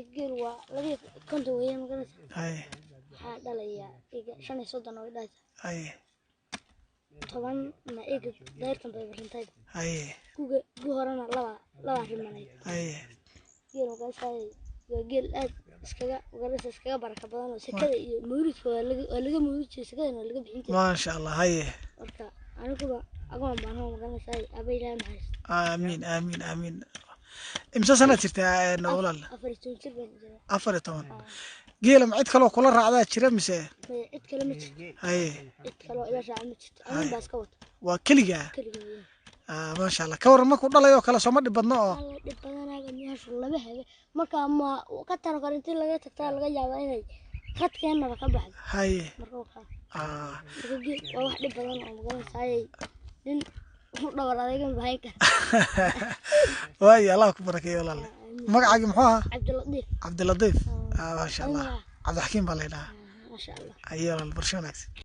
جيل ولقي كنت ويا مقلت هاي هذا ليا شان يصدنا ويداي هاي طبعا ما دايرتن بيبرنتاي هاي جوهرنا لا رماني هاي جيل وقال جيل iskaga وقالت iskaga baraka badan oo sakada iyo muuridka waa laga muuridjay sakada waa laga bixin ما شاء الله هاي marka anigu agoon baan oo magalasay abay laan hayst آمين آمين آمين إمسا سنة ترتاح نقول afartan jir baan jiraa أفرتون جيل ما عد كلو كل الرعدة تشرب مسه cid kale ma jirto هاي cid kale oo ila raacan ma jirto anigu baas ka wato وكلجة kaliya ما شاء الله كور ما كل الله يوكل سومر بدنا dhib badanaaga meesha laba habe marka ma ka taro karintii laga tagtaa laga yaabaa inay khadkeena ka baxdo هاي marka waa wax dhib badan oo magalasay nin dhawr adeegan bahay ka واي الله كبرك يا الله مقعد محوها عبد اللطيف عبد اللطيف ما شاء الله عبد الحكيم بالله ما شاء الله أيوة البرشونكس